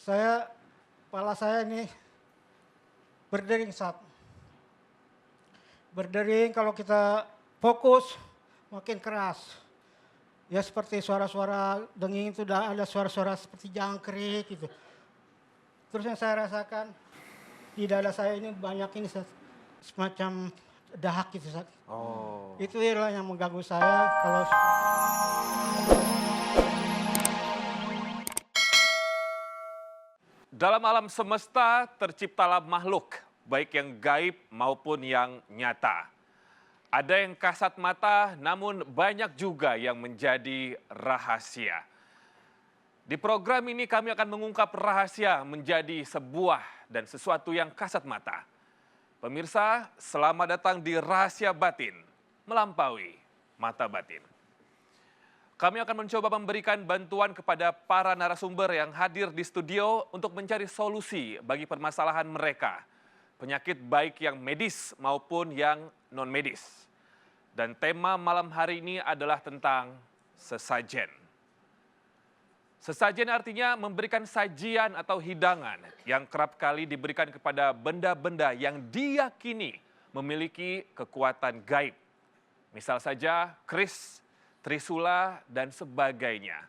Kepala saya ini berdering saat berdering kalau kita fokus makin keras. Ya seperti suara-suara denging itu ada suara-suara seperti jangkrik gitu. Terus yang saya rasakan di dada saya ini banyak ini semacam dahak gitu. Oh. Itu adalah yang mengganggu saya kalau Dalam alam semesta terciptalah makhluk, baik yang gaib maupun yang nyata. Ada yang kasat mata, namun banyak juga yang menjadi rahasia. Di program ini kami akan mengungkap rahasia menjadi sebuah dan sesuatu yang kasat mata. Pemirsa, selamat datang di Rahasia Batin, melampaui mata batin. Kami akan mencoba memberikan bantuan kepada para narasumber yang hadir di studio untuk mencari solusi bagi permasalahan mereka. Penyakit baik yang medis maupun yang non-medis. Dan tema malam hari ini adalah tentang sesajen. Sesajen artinya memberikan sajian atau hidangan yang kerap kali diberikan kepada benda-benda yang diyakini memiliki kekuatan gaib. Misal saja keris, trisula, dan sebagainya.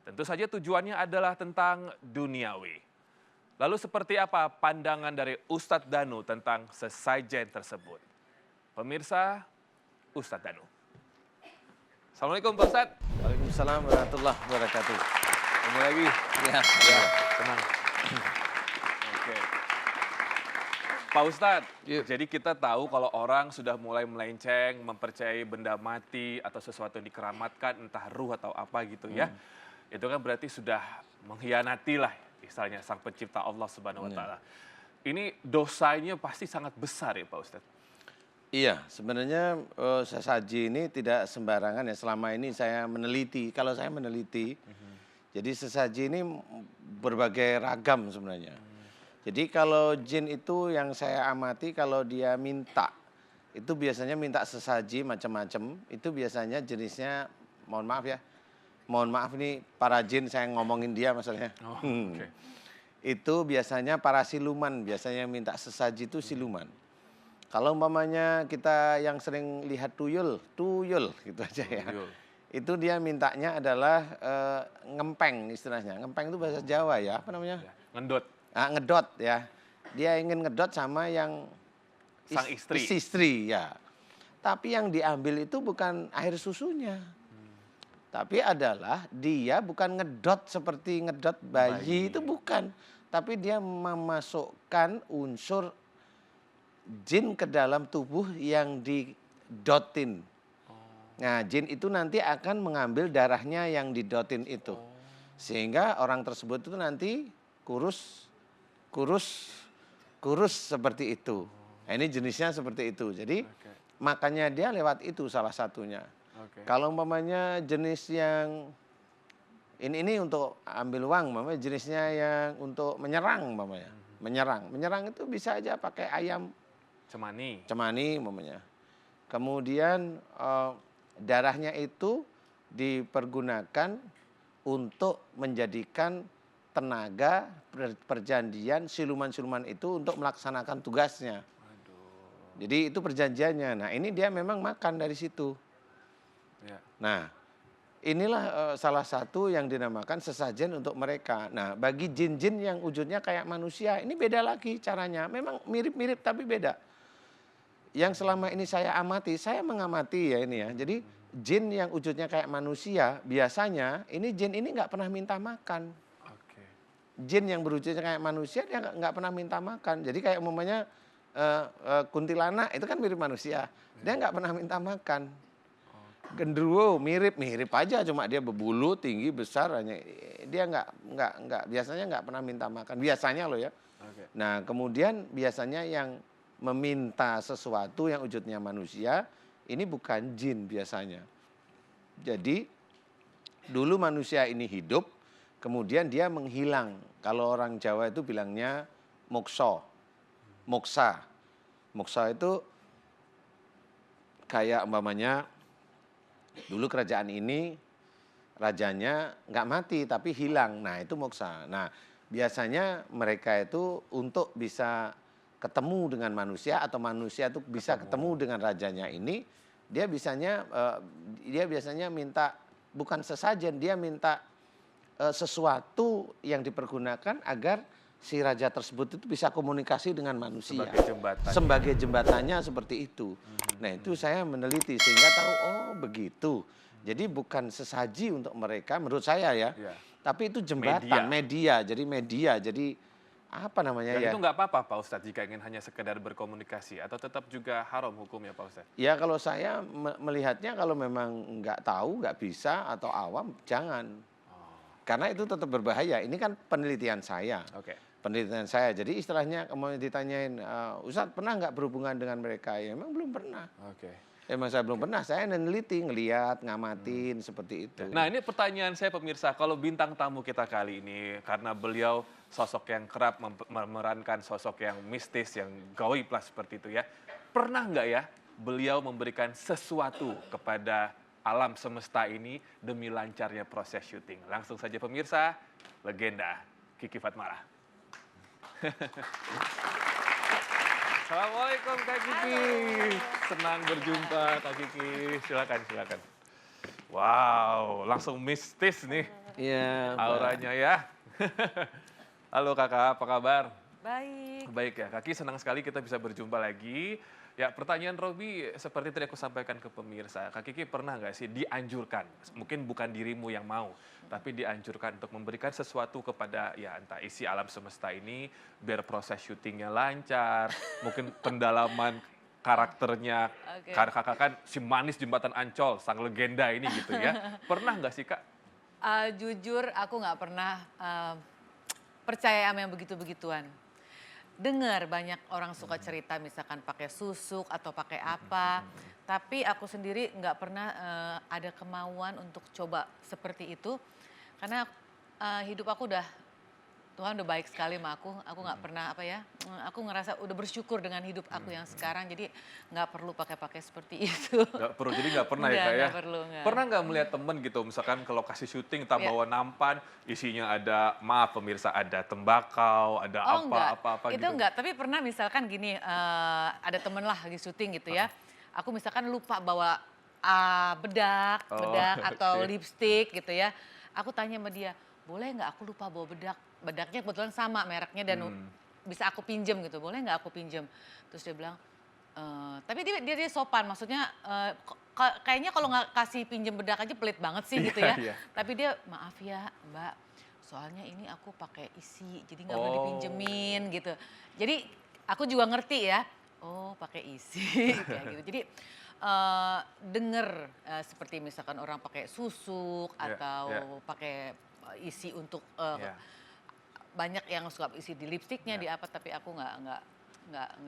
Tentu saja tujuannya adalah tentang duniawi. Lalu seperti apa pandangan dari Ustadz Danu tentang sesajen tersebut? Pemirsa, Ustadz Danu. Assalamualaikum Pak Ustadz. Waalaikumsalam warahmatullahi wabarakatuh. Ketemu lagi. Ya. Tenang. Oke. Pak Ustadz, Iya. jadi kita tahu kalau orang sudah mulai melenceng, mempercayai benda mati atau sesuatu yang dikeramatkan, entah ruh atau apa gitu ya. Itu kan berarti sudah mengkhianati lah istilahnya sang pencipta Allah Subhanahu wa taala. Ini dosanya pasti sangat besar ya Pak Ustadz. Iya, sebenarnya sesaji ini tidak sembarangan ya. Selama ini saya meneliti, kalau saya meneliti, jadi sesaji ini berbagai ragam sebenarnya. Jadi kalau jin itu yang saya amati kalau dia minta, itu biasanya minta sesaji macam-macam, itu biasanya jenisnya, mohon maaf nih para jin saya ngomongin dia maksudnya. Oke. Itu biasanya para siluman, biasanya yang minta sesaji itu siluman. Kalau umpamanya kita yang sering lihat tuyul gitu aja ya. Tuyul. Itu dia mintanya adalah ngempeng istilahnya. Ngempeng itu bahasa Jawa ya, apa namanya? Ngendot. Ngedot ya. Dia ingin ngedot sama yang Sang istri. istri ya. Tapi yang diambil itu bukan air susunya. Tapi adalah dia bukan ngedot seperti ngedot bayi. Itu bukan. Tapi dia memasukkan unsur jin ke dalam tubuh yang didotin. Nah, jin itu nanti akan mengambil darahnya yang didotin itu. Sehingga orang tersebut itu nanti kurus seperti itu. Nah, ini jenisnya seperti itu. Jadi makanya dia lewat itu salah satunya. Kalau umpamanya jenis yang ini untuk ambil uang, umpamanya jenisnya yang untuk menyerang, umpamanya. Menyerang itu bisa aja pakai ayam cemani umpamanya. Kemudian darahnya itu dipergunakan untuk menjadikan tenaga perjanjian siluman-siluman itu untuk melaksanakan tugasnya. Jadi itu perjanjiannya. Nah ini dia memang makan dari situ. Ya. Nah inilah salah satu yang dinamakan sesajen untuk mereka. Nah bagi jin-jin yang wujudnya kayak manusia ini beda lagi caranya. Memang mirip-mirip tapi beda. Yang selama ini saya mengamati ya ini ya. Jadi jin yang wujudnya kayak manusia, biasanya ini jin ini nggak pernah minta makan. Jin yang berwujudnya kayak manusia dia nggak pernah minta makan. Jadi kayak umpamanya kuntilanak itu kan mirip manusia, dia nggak pernah minta makan. Genderuwo mirip aja, cuma dia berbulu tinggi besar, hanya dia nggak biasanya nggak pernah minta makan. Biasanya loh ya. Nah kemudian biasanya yang meminta sesuatu yang wujudnya manusia, ini bukan jin biasanya. Jadi dulu manusia ini hidup, kemudian dia menghilang. Kalau orang Jawa itu bilangnya moksa. Moksa itu kayak umpamanya dulu kerajaan ini rajanya nggak mati tapi hilang. Nah itu moksa. Nah biasanya mereka itu untuk bisa ketemu dengan manusia atau manusia itu bisa ketemu dengan rajanya ini, dia biasanya minta bukan sesajen, dia minta sesuatu yang dipergunakan agar si raja tersebut itu bisa komunikasi dengan manusia. Sebagai jembatan. Sebagai jembatannya seperti itu. Nah itu saya meneliti sehingga tahu, oh begitu. Jadi bukan sesaji untuk mereka menurut saya ya. Ya. Tapi itu jembatan, media. Jadi apa namanya Dan ya? itu nggak apa-apa Pak Ustadz jika ingin hanya sekedar berkomunikasi atau tetap juga haram hukumnya Pak Ustadz? Ya kalau saya melihatnya kalau memang nggak tahu, nggak bisa atau awam, jangan. Karena itu tetap berbahaya. Ini kan penelitian saya. Oke. Penelitian saya. Jadi istilahnya mau ditanyain, Ustadz pernah nggak berhubungan dengan mereka? Ya memang belum pernah. Oke. Emang saya belum pernah. Saya neliti, ngelihat, ngamatin seperti itu. Nah ini pertanyaan saya pemirsa, kalau bintang tamu kita kali ini karena beliau sosok yang kerap memerankan sosok yang mistis, yang gaib lah seperti itu ya. Pernah nggak ya beliau memberikan sesuatu kepada alam semesta ini demi lancarnya proses syuting? Langsung saja pemirsa, legenda Kiki Fatmala. Assalamualaikum Kak Kiki. Senang berjumpa Kak Kiki. Silakan. Wow, langsung mistis nih Iya. auranya ya. Halo Kakak, apa kabar? Baik. Baik ya, Kaki senang sekali kita bisa berjumpa lagi. Ya pertanyaan Robi seperti tadi aku sampaikan ke pemirsa, Kak Kiki pernah nggak sih dianjurkan, mungkin bukan dirimu yang mau, tapi dianjurkan untuk memberikan sesuatu kepada ya entah isi alam semesta ini biar proses syutingnya lancar, mungkin pendalaman karakternya, Oke. karena kakak kan si manis jembatan Ancol, sang legenda ini gitu ya. Pernah nggak sih Kak? Jujur aku nggak pernah percaya sama yang begitu-begituan. Dengar banyak orang suka cerita misalkan pakai susuk atau pakai apa. Tapi aku sendiri nggak pernah ada kemauan untuk coba seperti itu. Karena hidup aku Tuhan udah baik sekali sama aku. Aku nggak pernah aku ngerasa udah bersyukur dengan hidup aku yang sekarang. Jadi nggak perlu pakai-pakai seperti itu. Nggak perlu, jadi nggak pernah ya Kak ya? Nggak perlu, nggak. Pernah nggak melihat temen gitu, misalkan ke lokasi syuting, tak Iya. bawa nampan, isinya ada, maaf pemirsa, ada tembakau, ada Oh enggak, apa-apa itu gitu. enggak. Tapi pernah misalkan gini, ada temen lah lagi syuting gitu ya. Aku misalkan lupa bawa bedak Oh, atau oke. lipstik gitu ya. Aku tanya sama dia, boleh nggak aku lupa bawa bedak? Bedaknya kebetulan sama mereknya dan bisa aku pinjem gitu. Boleh nggak aku pinjem? Terus dia bilang, tapi dia sopan. Maksudnya kayaknya kalau nggak kasih pinjem bedak aja pelit banget sih gitu Iya, ya. iya. Tapi dia maaf ya Mbak, soalnya ini aku pakai isi, jadi nggak boleh Oh. dipinjemin gitu. Jadi aku juga ngerti ya, oh pakai isi kayak gitu. Jadi denger seperti misalkan orang pakai susuk Iya, atau iya. pakai isi untuk Iya. banyak yang suka isi di lipstiknya Iya. di apa, tapi aku nggak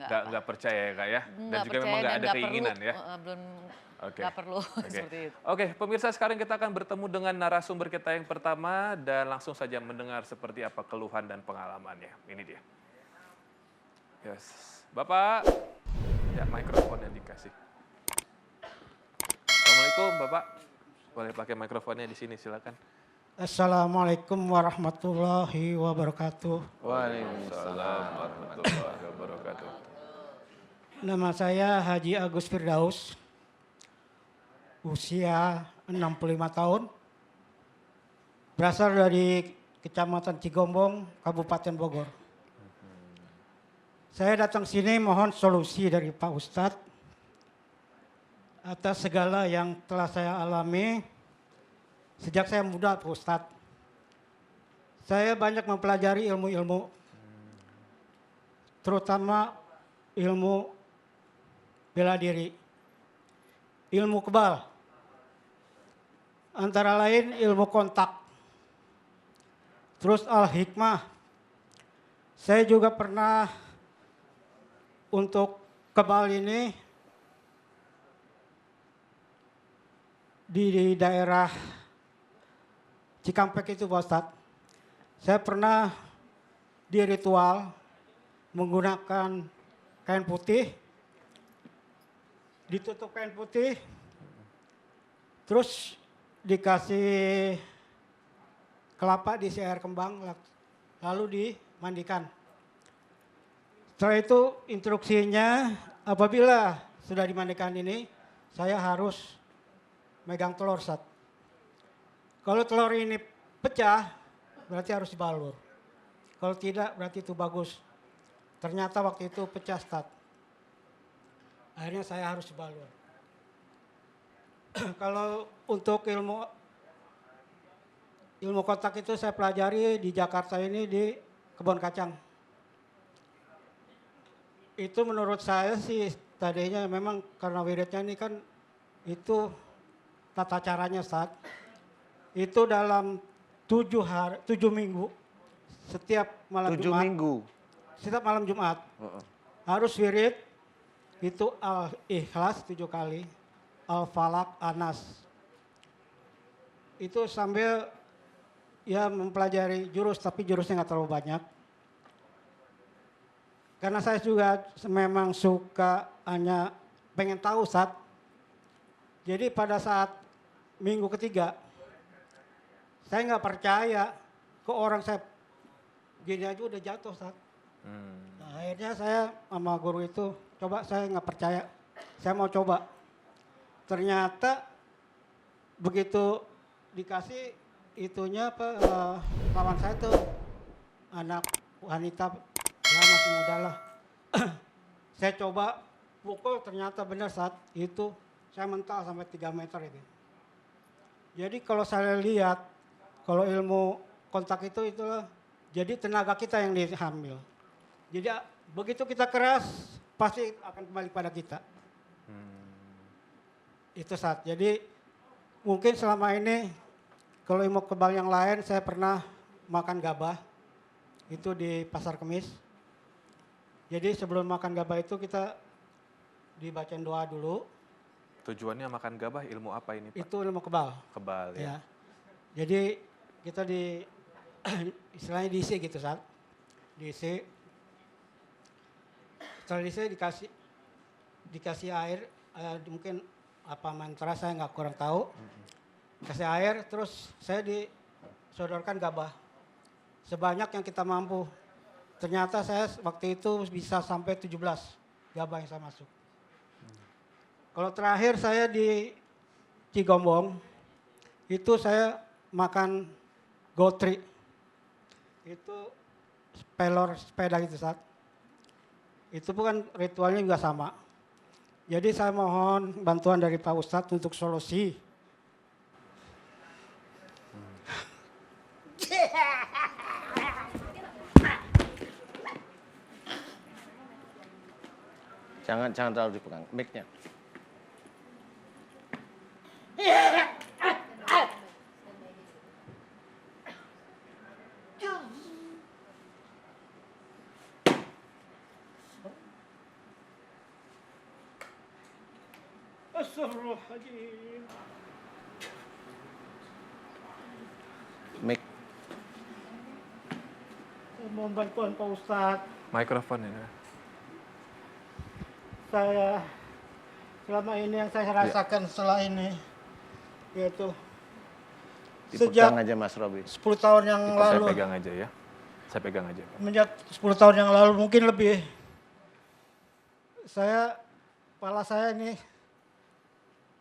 Nggak percaya ya Kak ya? Dan nggak juga percaya memang nggak dan ada nggak keinginan perlu, ya? belum Oke. nggak perlu Oke. seperti itu. Oke, pemirsa sekarang kita akan bertemu dengan narasumber kita yang pertama dan langsung saja mendengar seperti apa keluhan dan pengalamannya. Ini dia. Yes. Bapak, ya mikrofon yang dikasih. Assalamualaikum Bapak. Boleh pakai mikrofonnya di sini silakan. Assalamualaikum warahmatullahi wabarakatuh. Waalaikumsalam. warahmatullahi wabarakatuh. Nama saya Haji Agus Firdaus. Usia 65 tahun. Berasal dari Kecamatan Cigombong, Kabupaten Bogor. Saya datang sini mohon solusi dari Pak Ustadz atas segala yang telah saya alami sejak saya muda, Pak Ustadz. Saya banyak mempelajari ilmu-ilmu, terutama ilmu bela diri, ilmu kebal, antara lain ilmu kontak, terus al-hikmah. Saya juga pernah untuk kebal ini di daerah Cikampek itu Pak Ustadz. Saya pernah di ritual menggunakan kain putih, ditutup kain putih, terus dikasih kelapa diisi air kembang, lalu dimandikan. Setelah itu instruksinya apabila sudah dimandikan ini, saya harus megang telur Ustaz. Kalau telur ini pecah, berarti harus dibalur. Kalau tidak, berarti itu bagus. Ternyata waktu itu pecah Ustaz. Akhirnya saya harus dibalur. Kalau untuk ilmu kontak itu saya pelajari di Jakarta ini di Kebon Kacang. Itu menurut saya sih tadinya memang karena wiridnya ini kan itu tata caranya Ustaz. Itu dalam 7 minggu setiap malam 7 Jumat. minggu. Setiap malam Jumat harus wirid itu Al-Ikhlas 7 kali, Al-Falak, Anas. Itu sambil ya mempelajari jurus, tapi jurusnya nggak terlalu banyak. Karena saya juga memang suka hanya pengen tahu Ustaz. Jadi pada saat minggu ketiga, saya nggak percaya ke orang saya gini aja udah jatuh Ustaz. Nah, akhirnya saya sama guru itu, coba saya nggak percaya, saya mau coba. Ternyata begitu dikasih itunya lawan saya tuh anak wanita ya masih muda lah. Saya coba pukul ternyata benar saat itu saya mental sampai 3 meter itu. Jadi kalau saya lihat kalau ilmu kontak itu itulah jadi tenaga kita yang diambil. Jadi begitu kita keras pasti akan kembali pada kita. Itu saat. Jadi mungkin selama ini kalau ilmu kebal yang lain saya pernah makan gabah itu di Pasar Kemis. Jadi sebelum makan gabah itu kita dibacain doa dulu. Tujuannya makan gabah ilmu apa ini Pak? Itu ilmu kebal. Kebal ya. Ya. Jadi kita istilahnya diisi gitu Sat. Diisi. Setelah diisi dikasih air, mungkin apa mantra saya nggak kurang tahu. Kasih air terus saya disodorkan gabah. Sebanyak yang kita mampu. Ternyata saya waktu itu bisa sampai 17 gabah yang saya masuk. Kalau terakhir saya di Cigombong, itu saya makan gotri. Itu pelor sepeda gitu Sat. Itu bukan ritualnya juga sama. Jadi saya mohon bantuan dari Pak Ustadz untuk solusi. Jangan terlalu dipegang mic-nya. Astagfirullahaladzim. Mic. Saya mohon bantuan Pak Ustadz. Mikrofon ini. Saya selama ini yang saya rasakan setelah ini yaitu Dipegang aja Mas Robi. 10 tahun yang Saya lalu. pegang aja ya. Saya pegang aja. Pak. Semenjak 10 tahun yang lalu mungkin lebih. Kepala saya ini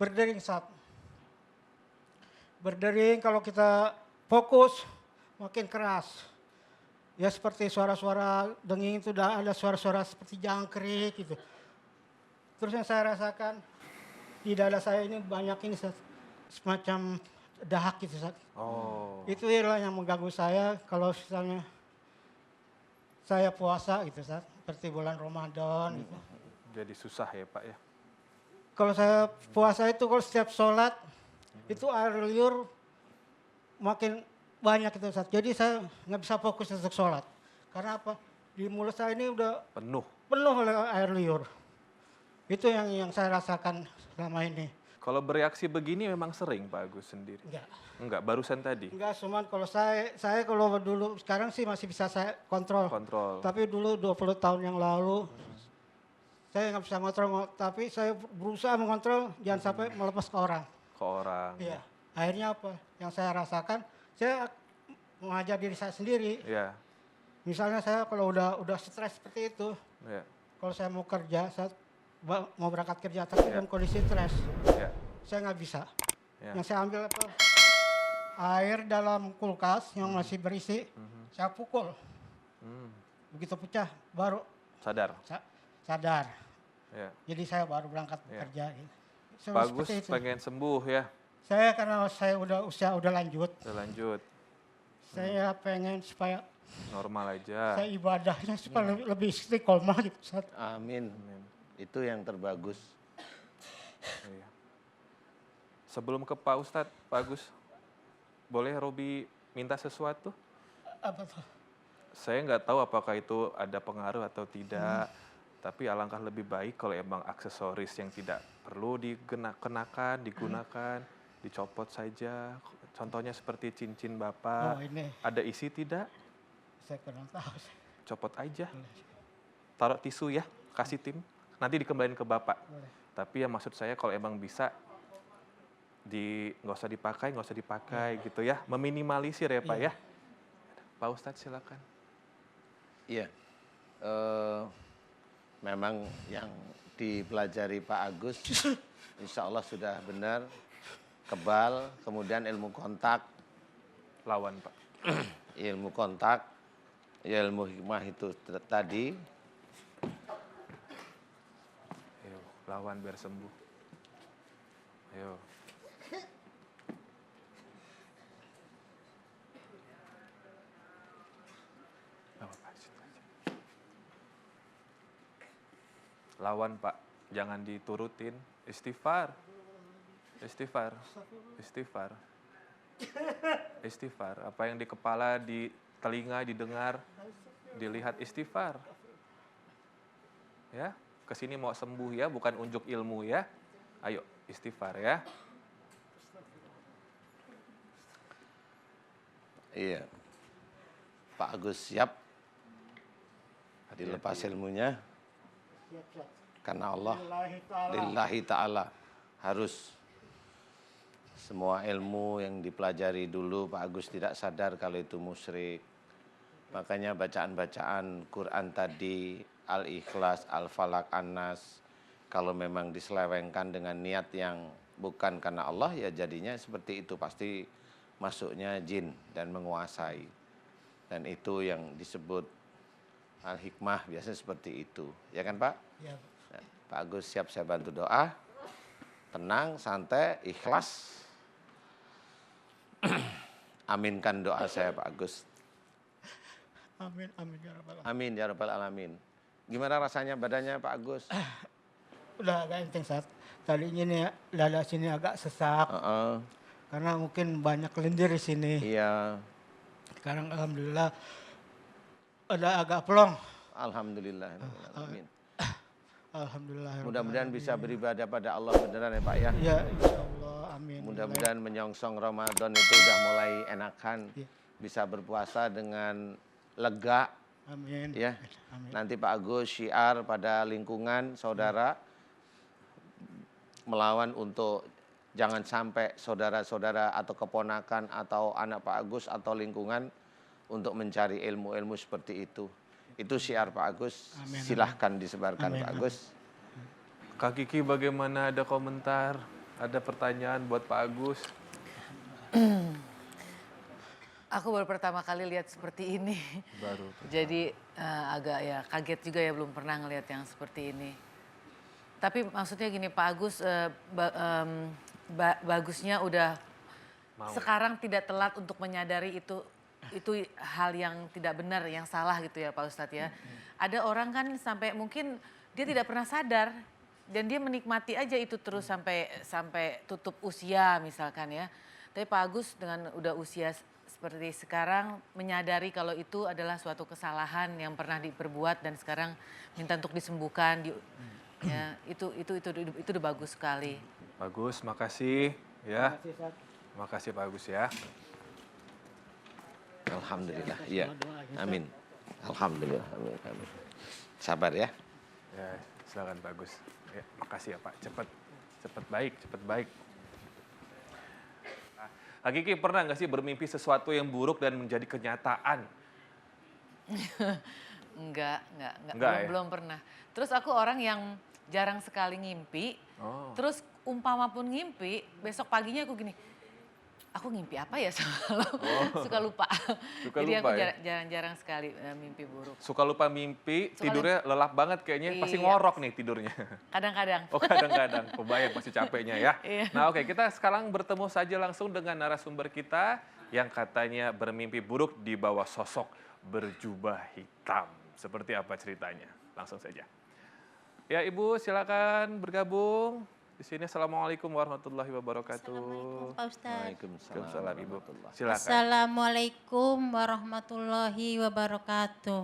berdering Sat. Berdering kalau kita fokus makin keras. Ya seperti suara-suara denging itu ada suara-suara seperti jangkrik gitu. Terus yang saya rasakan di dada saya ini banyak ini semacam dahak gitu Sat. Oh. Itu adalah yang mengganggu saya kalau misalnya saya puasa gitu Sat. Seperti bulan Ramadan gitu. Jadi susah ya Pak ya. Kalau saya puasa itu kalau setiap sholat itu air liur makin banyak itu Ustaz. Jadi saya nggak bisa fokus untuk sholat. Karena apa? Di mulut saya ini udah Penuh. penuh oleh air liur. Itu yang saya rasakan selama ini. Kalau bereaksi begini memang sering Pak Agus sendiri? Enggak, barusan tadi? Enggak, cuman kalau saya kalau dulu, sekarang sih masih bisa saya kontrol. Kontrol. Tapi dulu 20 tahun yang lalu, saya nggak bisa kontrol, tapi saya berusaha mengontrol jangan sampai melepas ke orang. Ke orang. Iya. Akhirnya apa? Yang saya rasakan, saya mengajar diri saya sendiri. Iya. Misalnya saya kalau udah stres seperti itu, Ya. kalau saya mau kerja, saya mau berangkat kerja tapi dalam kondisi stres, Ya. saya nggak bisa. Ya. Yang saya ambil apa? Air dalam kulkas yang masih berisi, saya pukul. Hmm. Begitu pecah, baru Sadar. sadar. Ya. Jadi saya baru berangkat Ya. kerja. Gitu. Pak Agus Seperti itu. pengen sembuh ya. Saya karena saya usia udah lanjut, Udah lanjut. saya pengen supaya Normal aja. saya ibadahnya supaya lebih istiqomah gitu. Ustaz. Amin. Itu yang terbagus. Iya. Sebelum ke Pak Ustadz, Pak Agus, boleh Robi minta sesuatu? Apa tuh? Saya nggak tahu apakah itu ada pengaruh atau tidak, tapi alangkah lebih baik kalau emang aksesoris yang tidak perlu digunakan, dicopot saja. Contohnya seperti cincin Bapak, Oh ini, ada isi tidak? saya kurang tahu. Copot aja. Taruh tisu ya, kasih tim, nanti dikembaliin ke Bapak. Boleh. Tapi ya maksud saya kalau emang bisa, nggak usah dipakai gitu ya, meminimalisir ya Pak ya. Pak Ustadz silakan. Iya. Memang yang dipelajari Pak Agus, insya Allah sudah benar. Kebal, kemudian ilmu kontak, Lawan Pak. ilmu kontak, ilmu hikmah itu tadi. Ayo, lawan biar sembuh. Ayo. Gak apa-apa, situ aja. Lawan Pak, jangan diturutin. Istighfar. Istighfar. Istighfar. Istighfar. Apa yang di kepala, di telinga, didengar, dilihat istighfar. Ya, kesini mau sembuh ya, bukan unjuk ilmu ya. Ayo, istighfar ya. Iya. Pak Agus siap dilepas ilmunya karena Allah lillahi ta'ala harus semua ilmu yang dipelajari dulu Pak Agus tidak sadar kalau itu musyrik. Makanya bacaan-bacaan Quran tadi Al-Ikhlas, Al-Falaq, An-Nas kalau memang diselewengkan dengan niat yang bukan karena Allah ya jadinya seperti itu, pasti masuknya jin dan menguasai. Dan itu yang disebut al-hikmah, biasanya seperti itu. Ya kan Pak? Ya, Nah, Pak Agus siap saya bantu doa. Tenang, santai, ikhlas. Aminkan doa saya Pak Agus. amin, amin ya rabbal alamin. Amin ya rabbal alamin. Gimana rasanya badannya Pak Agus? Udah agak enteng saat tadinya nih dada sini agak sesak karena mungkin banyak lendir di sini. Iya. Sekarang alhamdulillah udah agak plong. Alhamdulillah. Amin. Alhamdulillah. Mudah-mudahan bisa beribadah pada Allah beneran ya Pak ya. Ya, insyaallah amin. Mudah-mudahan menyongsong Ramadan itu udah mulai enakan. Ya. Bisa berpuasa dengan lega Amin. ya. Amin. Nanti Pak Agus syiar pada lingkungan saudara melawan untuk jangan sampai saudara-saudara atau keponakan atau anak Pak Agus atau lingkungan untuk mencari ilmu-ilmu seperti itu. Itu syiar Pak Agus. Amin, Silahkan disebarkan Amin, Pak amin. Agus. Kak Kiki bagaimana, ada komentar, ada pertanyaan buat Pak Agus? Aku baru pertama kali lihat seperti ini. Baru. Jadi agak ya kaget juga ya, belum pernah ngelihat yang seperti ini. Tapi maksudnya gini Pak Agus, bagusnya udah Mau. sekarang tidak telat untuk menyadari itu hal yang tidak benar, yang salah gitu ya Pak Ustadz ya. Ada orang kan sampai mungkin dia tidak pernah sadar dan dia menikmati aja itu terus sampai tutup usia misalkan ya. Tapi Pak Agus dengan udah usia seperti sekarang menyadari kalau itu adalah suatu kesalahan yang pernah diperbuat dan sekarang minta untuk disembuhkan. Ya, itu udah bagus sekali. Bagus, makasih ya. Makasih Pak Agus ya. Alhamdulillah. Iya. Amin. Alhamdulillah. Amin. Amin. Sabar ya. Ya, silakan Pak Agus. Ya, makasih ya Pak. Cepat baik. Kak Kiki pernah nggak sih bermimpi sesuatu yang buruk dan menjadi kenyataan? Enggak, Enggak belum, ya? belum pernah. Terus aku orang yang jarang sekali ngimpi. Oh. Terus umpama pun ngimpi, besok paginya aku gini, aku ngimpi apa ya selalu suka lupa. Suka Jadi lupa aku ya? jarang-jarang sekali mimpi buruk. Suka lupa mimpi, Suka tidurnya lelap banget kayaknya. Pasti Iya. ngorok nih tidurnya. Kadang-kadang. Oh kadang-kadang, kebayang pasti capeknya ya. Iya. Nah oke, kita sekarang bertemu saja langsung dengan narasumber kita yang katanya bermimpi buruk di bawah sosok berjubah hitam. Seperti apa ceritanya? Langsung saja. Ya Ibu silakan bergabung. Di sini Assalamualaikum warahmatullahi wabarakatuh. Assalamualaikum Pak Ustadz. Waalaikumsalam Ibu. Silakan. Assalamualaikum warahmatullahi wabarakatuh.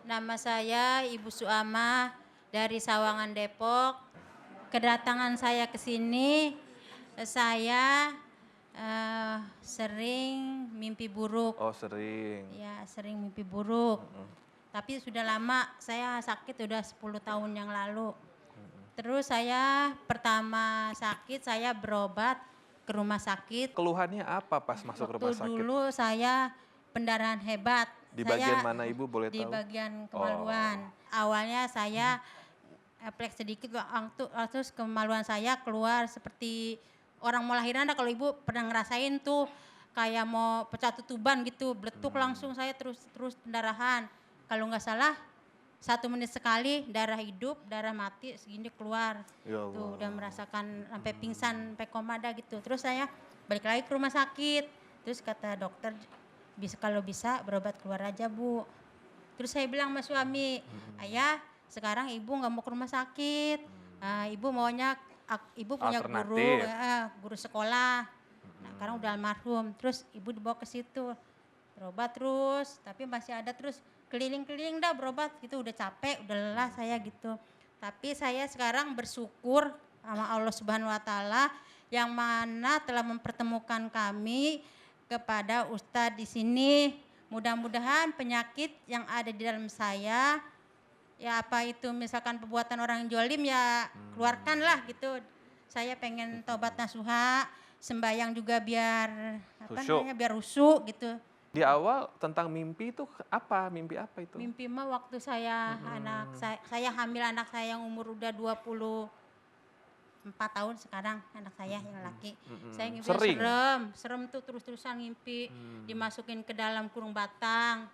Nama saya Ibu Suamah dari Sawangan Depok. Kedatangan saya ke sini, saya sering mimpi buruk. Oh sering. Ya, sering mimpi buruk. Tapi sudah lama, saya sakit udah 10 tahun yang lalu. Terus saya pertama sakit, saya berobat ke rumah sakit. Keluhannya apa pas masuk rumah Waktu sakit? dulu saya pendarahan hebat. Di Saya bagian mana Ibu boleh di tahu? bagian kemaluan. Awalnya saya refleks sedikit, terus kemaluan saya keluar seperti orang mau lahiran. Kalau Ibu pernah ngerasain tuh kayak mau pecah tutuban gitu, beletuk langsung saya terus pendarahan. Kalau nggak salah 1 menit sekali darah hidup, darah mati segini keluar. Ya Tuh Allah. udah merasakan sampai pingsan, sampai koma dah gitu. Terus saya balik lagi ke rumah sakit. Terus kata dokter, kalau bisa berobat keluar aja Bu. Terus saya bilang sama suami, ayah sekarang ibu nggak mau ke rumah sakit. Ibu maunya, ibu punya Alternatif. guru sekolah. Nah sekarang udah almarhum. Terus ibu dibawa ke situ. Berobat terus, tapi masih ada terus keliling-keliling dah berobat gitu, udah capek, udah lelah saya gitu. Tapi saya sekarang bersyukur sama Allah Subhanahu wa taala yang mana telah mempertemukan kami kepada Ustadz di sini. Mudah-mudahan penyakit yang ada di dalam saya, ya apa itu misalkan perbuatan orang jolim ya keluarkanlah gitu. Saya pengen tobat nasuha, sembahyang juga biar Khusyuk. biar khusyuk gitu. Di awal tentang mimpi itu apa? Mimpi apa itu? Mimpi mah waktu saya saya hamil anak saya yang umur udah 24 tahun sekarang, anak saya yang laki. Saya ngimpi Sering? serem tuh terus-terusan ngimpi, dimasukin ke dalam kurung batang.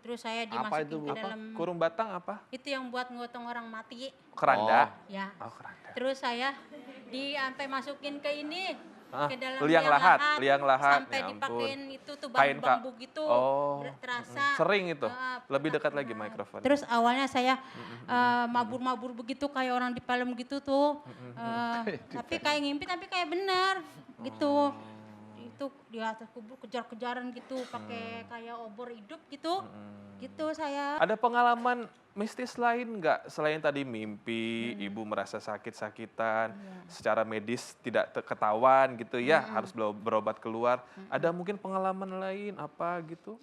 Terus saya Apa itu, dimasukin Bu? ke Apa? dalam Kurung batang apa? itu yang buat ngotong orang mati. Keranda? Ya. Oh keranda. Terus saya sampai masukin ke ini, Hah? ke dalam Liang lahat, liang lahat, sampai ya dipakein ampun. itu tuh Kain, Kak. bambu gitu. Oh, Terasa. sering itu. Lebih dekat pernah. lagi mikrofon. Terus awalnya saya mabur-mabur begitu kayak orang di film gitu tuh. Tapi kayak ngimpi tapi kayak benar gitu. Itu di atas kubur kejar-kejaran gitu pakai kayak obor hidup gitu. Gitu saya. Ada pengalaman mistis lain nggak selain tadi mimpi, ibu merasa sakit-sakitan, secara medis tidak ketahuan gitu ya, harus berobat keluar. Ada mungkin pengalaman lain apa gitu?